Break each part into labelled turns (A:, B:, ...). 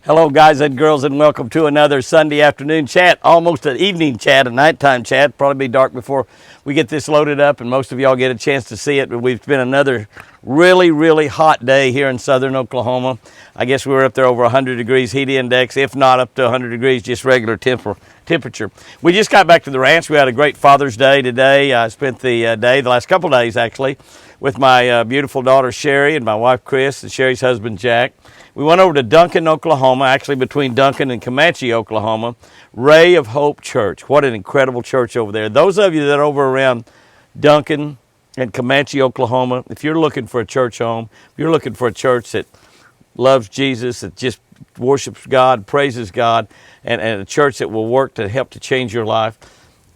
A: Hello guys and girls, and welcome to another Sunday afternoon chat, almost an evening chat, a nighttime chat. Probably be dark before we get this loaded up and most of y'all get a chance to see it. But we've been another really hot day here in southern Oklahoma. I guess we were up there over 100 degrees heat index, if not up to 100 degrees, just regular temperature. We just got back to the ranch. We had a great Father's Day today. I spent the last couple of days actually, with my beautiful daughter Sherri and my wife Chris and Sherri's husband Jack. We went over to Duncan, Oklahoma, actually between Duncan and Comanche, Oklahoma. Ray of Hope Church. What an incredible church over there. Those of you that are over around Duncan and Comanche, Oklahoma, if you're looking for a church home, if you're looking for a church that loves Jesus, that just worships God, praises God, and a church that will work to help to change your life,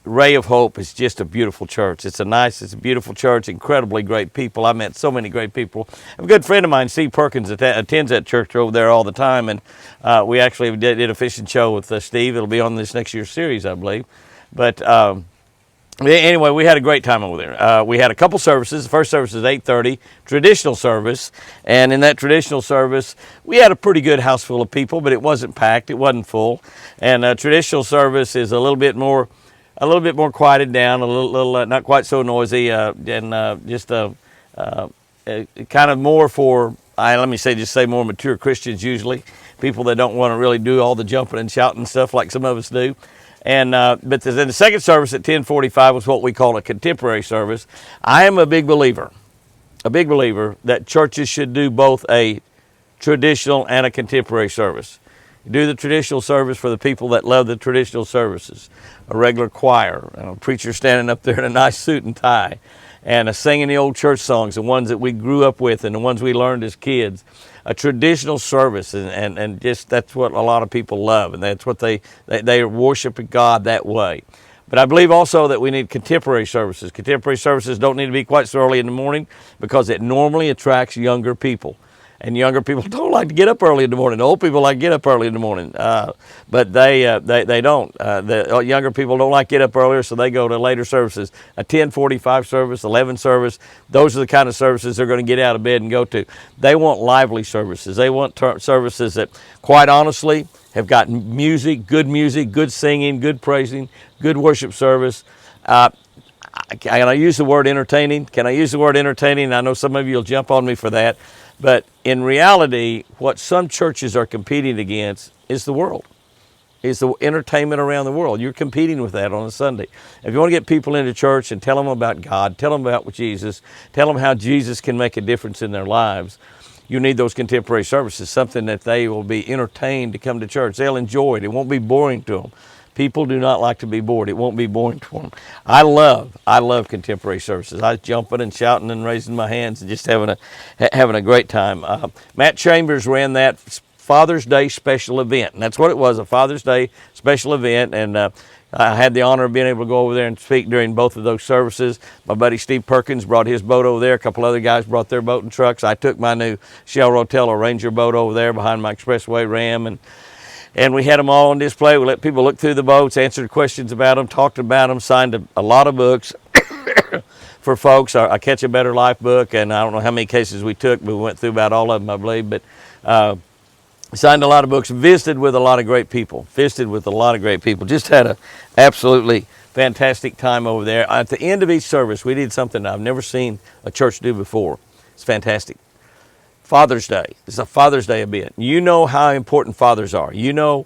A: Ray of Hope is just a beautiful church. It's a beautiful church, incredibly great people. I met so many great people. I have a good friend of mine, Steve Perkins, attends that church over there all the time, and we actually did a fishing show with Steve. It'll be on this next year's series, I believe. But anyway, we had a great time over there. We had a couple services. The first service is 8:30, traditional service, and in that traditional service, we had a pretty good house full of people, but it wasn't packed, it wasn't full. And traditional service is a little bit more quieted down, a little not quite so noisy, and just kind of more for, just say more mature Christians usually, people that don't want to really do all the jumping and shouting and stuff like some of us do. And but then the second service at 10:45 was what we call a contemporary service. I am a big believer that churches should do both a traditional and a contemporary service. Do the traditional service for the people that love the traditional services. A regular choir, a preacher standing up there in a nice suit and tie, and singing the old church songs, the ones that we grew up with and the ones we learned as kids. A traditional service, and just that's what a lot of people love, and that's what they worship God that way. But I believe also that we need contemporary services. Contemporary services don't need to be quite so early in the morning because it normally attracts younger people. And younger people don't like to get up early in the morning. Old people like to get up early in the morning, but they don't. The younger people don't like to get up earlier, so they go to later services. A 10:45 service, 11 service, those are the kind of services they're going to get out of bed and go to. They want lively services. They want services that, quite honestly, have got music, good singing, good praising, good worship service. Can I use the word entertaining? Can I use the word entertaining? I know some of you will jump on me for that. But in reality, what some churches are competing against is the world, is the entertainment around the world. You're competing with that on a Sunday. If you want to get people into church and tell them about God, tell them about Jesus, tell them how Jesus can make a difference in their lives, you need those contemporary services, something that they will be entertained to come to church. They'll enjoy it. It won't be boring to them. People do not like to be bored. It won't be boring to them. I love contemporary services. I was jumping and shouting and raising my hands and just having a great time. Matt Chambers ran that Father's Day special event, and that's what it was, a Father's Day special event. And I had the honor of being able to go over there and speak during both of those services. My buddy Steve Perkins brought his boat over there. A couple other guys brought their boat and trucks. I took my new shellrotella Ranger boat over there behind my Expressway Ram, and we had them all on display. We let people look through the boats, answered questions about them, talked about them, signed a lot of books for folks. Our Catch a Better Life book, and I don't know how many cases we took, but we went through about all of them, I believe. But signed a lot of books, visited with a lot of great people. Just had a absolutely fantastic time over there. At the end of each service, we did something I've never seen a church do before. It's fantastic. Father's Day. It's a Father's Day event. You know how important fathers are. You know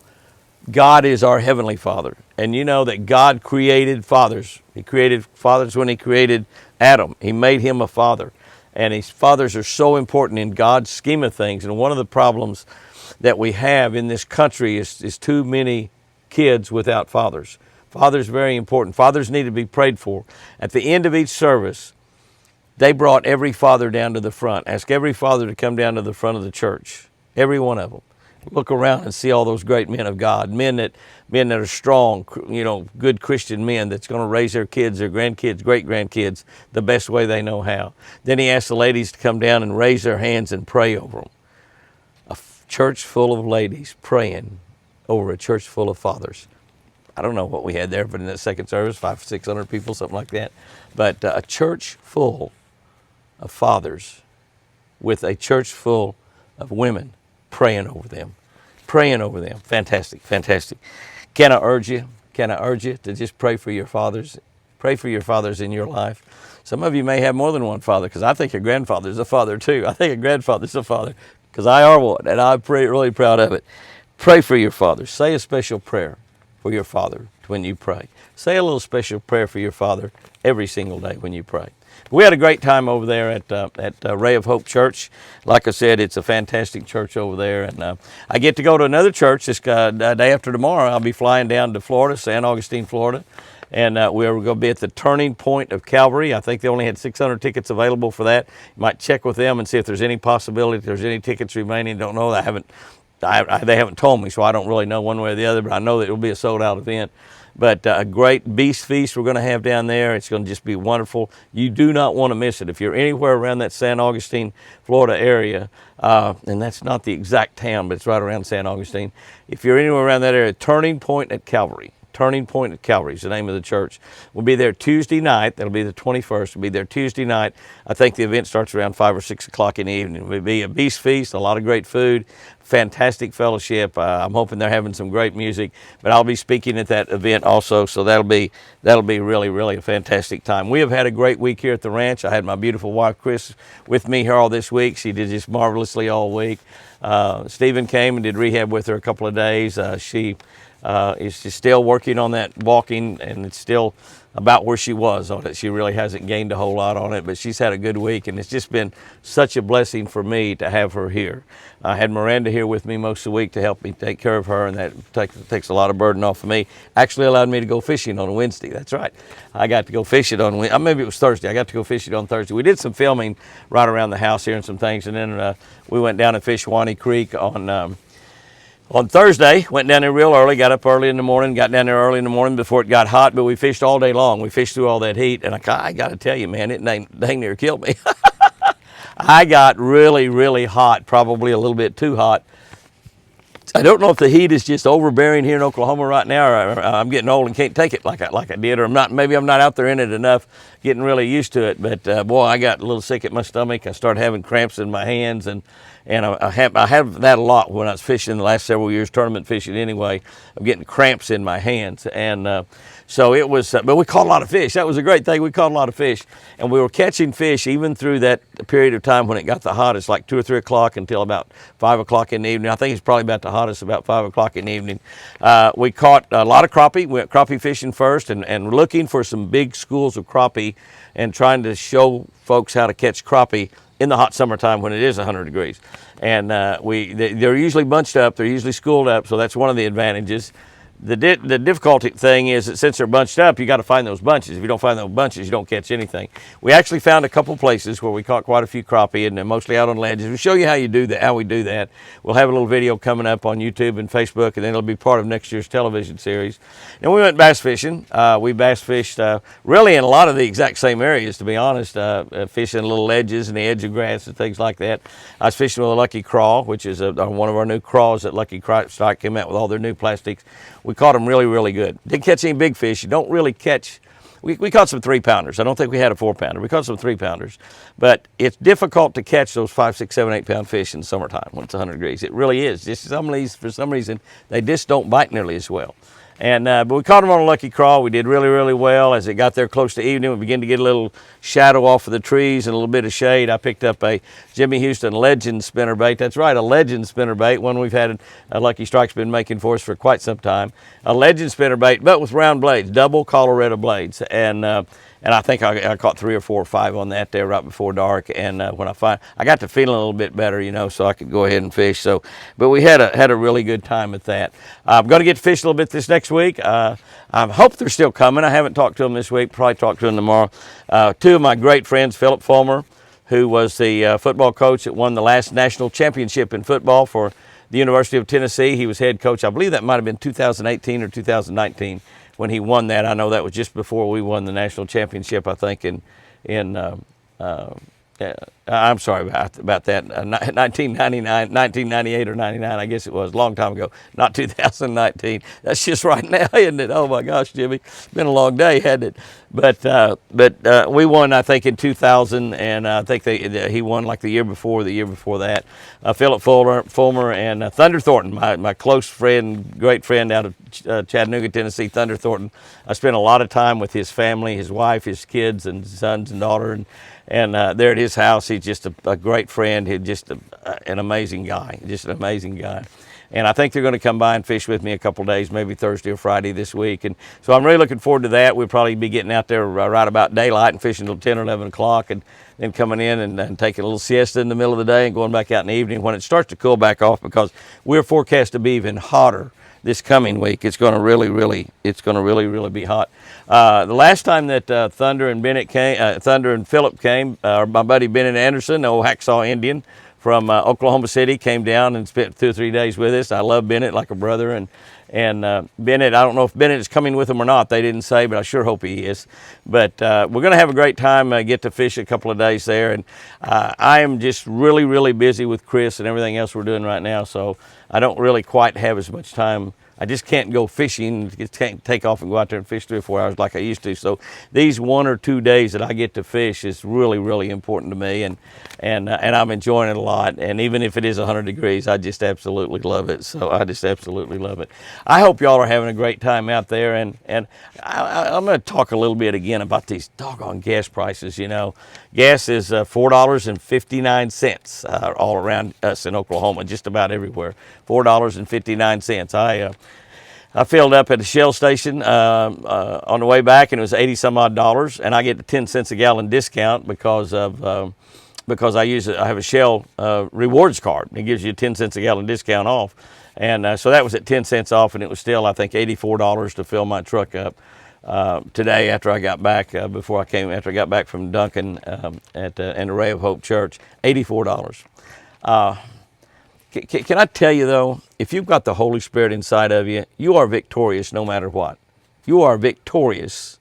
A: God is our Heavenly Father. And you know that God created fathers. He created fathers when He created Adam. He made him a father. And his fathers are so important in God's scheme of things. And one of the problems that we have in this country is too many kids without fathers. Fathers are very important. Fathers need to be prayed for. At the end of each service, they brought every father down to the front. Ask every father to come down to the front of the church. Every one of them. Look around and see all those great men of God. Men that are strong, good Christian men that's going to raise their kids, their grandkids, great-grandkids the best way they know how. Then he asked the ladies to come down and raise their hands and pray over them. A church full of ladies praying over a church full of fathers. I don't know what we had there, but in that second service, 500, 600 people, something like that. But a church full of fathers with a church full of women praying over them, praying over them. Fantastic, fantastic. Can I urge you to just pray for your fathers? Pray for your fathers in your life. Some of you may have more than one father, because I think your grandfather's a father too. I think a grandfather's a father, because I are one, and I'm really proud of it. Pray for your fathers. Say a special prayer for your father when you pray. Say a little special prayer for your father every single day when you pray. We had a great time over there at Ray of Hope Church. Like I said, it's a fantastic church over there. And I get to go to another church this day after tomorrow. I'll be flying down to Florida, San Augustine, Florida. And we're going to be at the Turning Point of Calvary. I think they only had 600 tickets available for that. You might check with them and see if there's any possibility, if there's any tickets remaining. Don't know. They haven't told me, so I don't really know one way or the other, but I know that it'll be a sold-out event. But a great beast feast we're going to have down there. It's going to just be wonderful. You do not want to miss it. If you're anywhere around that San Augustine, Florida area, and that's not the exact town, but it's right around San Augustine. If you're anywhere around that area, Turning Point at Calvary. Turning Point at Calvary is the name of the church. We'll be there Tuesday night. That'll be the 21st. We'll be there Tuesday night. I think the event starts around 5 or 6 o'clock in the evening. It'll be a beast feast, a lot of great food, fantastic fellowship. I'm hoping they're having some great music, but I'll be speaking at that event also, so that'll be really, really a fantastic time. We have had a great week here at the ranch. I had my beautiful wife, Chris, with me here all this week. She did just marvelously all week. Stephen came and did rehab with her a couple of days. She is just still working on that walking, and it's still about where she was on it. She really hasn't gained a whole lot on it, but she's had a good week, and it's just been such a blessing for me to have her here. I had Miranda here with me most of the week to help me take care of her, and that takes a lot of burden off of me. Actually allowed me to go fishing on a Wednesday. That's right. I got to go fishing on Wednesday. Maybe it was Thursday. I got to go fishing on Thursday. We did some filming right around the house here and some things, and then we went down and fished Wani Creek on Thursday. Went down there real early, got up early in the morning, got down there early in the morning before it got hot, but we fished all day long. We fished through all that heat, and I got to tell you, man, it dang near killed me. I got really, really hot, probably a little bit too hot. I don't know if the heat is just overbearing here in Oklahoma right now, or I'm getting old and can't take it like I did, or maybe I'm not out there in it enough, getting really used to it. But boy, I got a little sick at my stomach. I started having cramps in my hands, and I have that a lot when I was fishing the last several years, tournament fishing anyway. I'm getting cramps in my hands, and so it was, but we caught a lot of fish. That was a great thing. We caught a lot of fish, and we were catching fish even through that period of time when it got the hottest, like 2 or 3 o'clock until about 5 o'clock in the evening. I think it's probably about the hottest about 5 o'clock in the evening. We caught a lot of crappie. We went crappie fishing first, and looking for some big schools of crappie and trying to show folks how to catch crappie in the hot summertime when it is 100 degrees. And they're usually bunched up, they're usually schooled up, so that's one of the advantages. The difficulty thing is that since they're bunched up, you got to find those bunches. If you don't find those bunches, you don't catch anything. We actually found a couple places where we caught quite a few crappie, and they're mostly out on ledges. We'll show you how we do that. We'll have a little video coming up on YouTube and Facebook, and then it'll be part of next year's television series. And we went bass fishing. We bass fished really in a lot of the exact same areas, to be honest, fishing little ledges and the edge of grass and things like that. I was fishing with a Lucky Craw, which is one of our new craws that Lucky Strike came out with all their new plastics. We caught them really, really good. Didn't catch any big fish. You don't really catch, we caught some 3-pounders. I don't think we had a 4-pounder. We caught some 3-pounders. But it's difficult to catch those 5, 6, 7, 8-pound fish in the summertime when it's 100 degrees. It really is. Just some of these, for some reason, they just don't bite nearly as well. And but we caught them on a Lucky Craw. We did really, really well. As it got there close to evening, we began to get a little shadow off of the trees and a little bit of shade. I picked up a Jimmy Houston Legend spinnerbait. That's right, a Legend spinnerbait, one we've had Lucky Strike's been making for us for quite some time. A Legend spinnerbait, but with round blades, double Colorado blades. And I think I caught 3 or 4 or 5 on that there right before dark. And when I got to feeling a little bit better, you know, so I could go ahead and fish. So, but we had a really good time at that. I'm going to get to fish a little bit this next week. I hope they're still coming. I haven't talked to them this week. Probably talk to them tomorrow. 2 of my great friends, Philip Fulmer, who was the football coach that won the last national championship in football for the University of Tennessee. He was head coach. I believe that might have been 2018 or 2019. When he won that. I know that was just before we won the national championship, I think, in I'm sorry about that. 1999, 1998 or 99, I guess it was, a long time ago. Not 2019. That's just right now, isn't it? Oh my gosh, Jimmy, it's been a long day, hasn't it? But we won, I think, in 2000, and I think he won like the year before that. Philip Fulmer and Thunder Thornton, my close friend, great friend out of Chattanooga, Tennessee, Thunder Thornton. I spent a lot of time with his family, his wife, his kids, and sons and daughter, and there at his house. He's just a great friend. He's just an amazing guy, And I think they're going to come by and fish with me a couple days, maybe Thursday or Friday this week. And so I'm really looking forward to that. We'll probably be getting out there right about daylight and fishing until 10 or 11 o'clock, and then coming in and taking a little siesta in the middle of the day and going back out in the evening when it starts to cool back off, because we're forecast to be even hotter this coming week. It's going to really be hot. The last time that Thunder and Philip came, my buddy Bennett Anderson, the old Hacksaw Indian from Oklahoma City, came down and spent 2 or 3 days with us. I love Bennett like a brother, and Bennett, I don't know if Bennett is coming with them or not. They didn't say, but I sure hope he is. But we're going to have a great time, get to fish a couple of days there. And I am just really busy with Chris and everything else we're doing right now, so I don't really quite have as much time. I just can't go fishing, can't take off and go out there and fish 3 or 4 hours like I used to. So these 1 or 2 days that I get to fish is really important to me, and I'm enjoying it a lot. And even if it is 100 degrees, I just absolutely love it. So I just absolutely love it. I hope y'all are having a great time out there. And I'm going to talk a little bit again about these doggone gas prices. You know, gas is $4.59 all around us in Oklahoma, just about everywhere. $4.59. I filled up at a Shell station on the way back, and it was 80 some odd dollars, and I get the 10 cents a gallon discount because I have a Shell rewards card. It gives you a 10 cents a gallon discount off, and so that was at 10 cents off, and it was still, I think, $84 to fill my truck up today after I got back after I got back from Duncan at an Array of Hope Church. $84. Can I tell you, though, if you've got the Holy Spirit inside of you, you are victorious no matter what. You are victorious.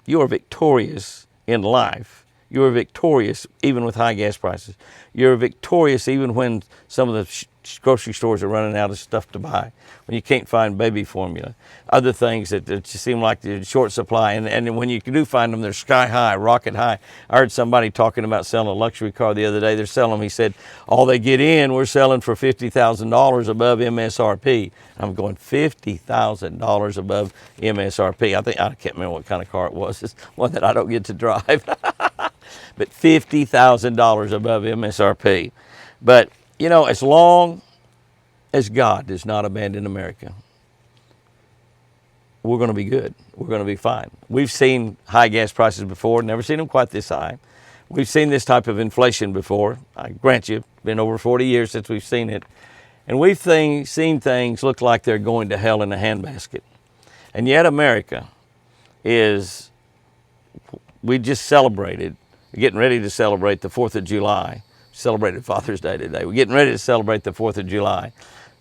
A: You are victorious in life. You are victorious even with high gas prices. You're victorious even when some of the grocery stores are running out of stuff to buy, when you can't find baby formula, other things that just seem like they're short supply. And when you do find them, they're sky high, rocket high. I heard somebody talking about selling a luxury car the other day. They're selling them, he said, all they get in, we're selling for $50,000 above MSRP. I'm going, $50,000 above MSRP. I can't remember what kind of car it was. It's one that I don't get to drive. But $50,000 above MSRP. But you know, as long as God does not abandon America, we're going to be good. We're going to be fine. We've seen high gas prices before, never seen them quite this high. We've seen this type of inflation before. I grant you, it's been over 40 years since we've seen it. And we've seen things look like they're going to hell in a handbasket. And yet America we just celebrated, getting ready to celebrate the 4th of July. Celebrated Father's Day today. We're getting ready to celebrate the 4th of July.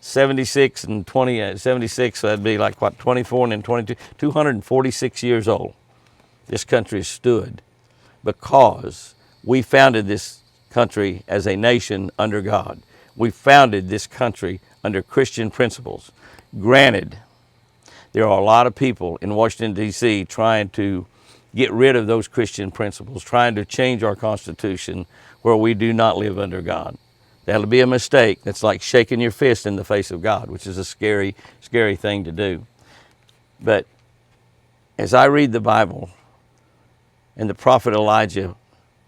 A: 76 and 20, 76, so that'd be like what, 24 and then 22, 246 years old. This country stood because we founded this country as a nation under God. We founded this country under Christian principles. Granted, there are a lot of people in Washington, D.C. trying to get rid of those Christian principles, trying to change our Constitution where we do not live under God. That'll be a mistake. That's like shaking your fist in the face of God, which is a scary thing to do. But as I read the Bible, and the prophet Elijah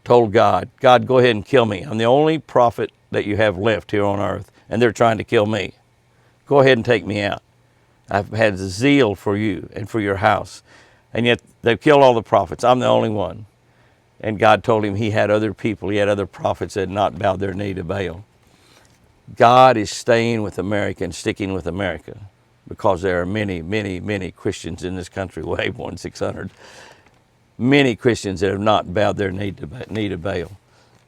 A: told God, God, go ahead and kill me. I'm the only prophet that you have left here on earth, and they're trying to kill me. Go ahead and take me out. I've had zeal for you and for your house, and yet they've killed all the prophets. I'm the only one. And God told him he had other people, he had other prophets that had not bowed their knee to Baal. God is staying with America and sticking with America because there are many Christians in this country, way more than 600. Many Christians that have not bowed their knee to Baal,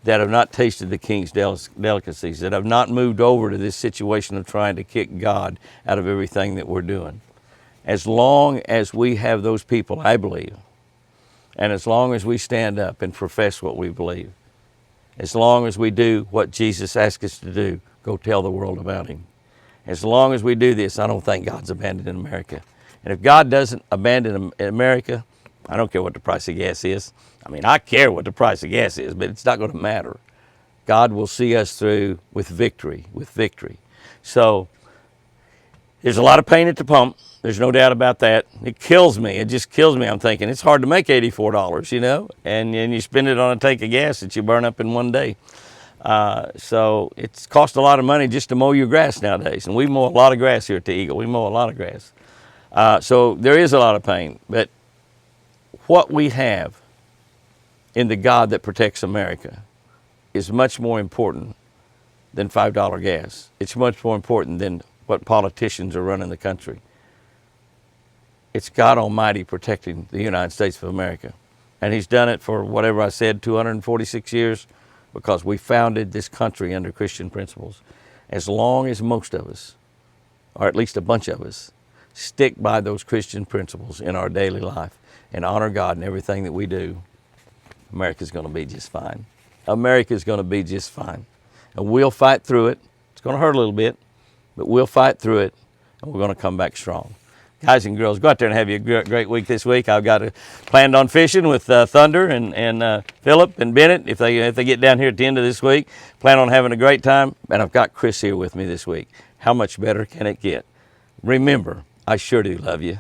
A: that have not tasted the king's delicacies, that have not moved over to this situation of trying to kick God out of everything that we're doing. As long as we have those people, I believe, and as long as we stand up and profess what we believe, as long as we do what Jesus asked us to do, go tell the world about him. As long as we do this, I don't think God's abandoning America. And if God doesn't abandon America, I don't care what the price of gas is. I mean, I care what the price of gas is, but it's not going to matter. God will see us through with victory, with victory. So there's a lot of pain at the pump. There's no doubt about that. It kills me. It just kills me. I'm thinking it's hard to make $84, you know, and you spend it on a tank of gas that you burn up in one day. So it's cost a lot of money just to mow your grass nowadays. And we mow a lot of grass here at the Eagle. We mow a lot of grass. So there is a lot of pain. But what we have in the God that protects America is much more important than $5 gas. It's much more important than what politicians are running the country. It's God Almighty protecting the United States of America. And he's done it for whatever I said, 246 years, because we founded this country under Christian principles. As long as most of us, or at least a bunch of us, stick by those Christian principles in our daily life and honor God in everything that we do, America's going to be just fine. America's going to be just fine. And we'll fight through it. It's going to hurt a little bit, but we'll fight through it, and we're going to come back strong. Guys and girls, go out there and have you a great week this week. I've got planned on fishing with Thunder and Philip and Bennett if they get down here at the end of this week. Plan on having a great time, and I've got Chris here with me this week. How much better can it get? Remember, I sure do love you.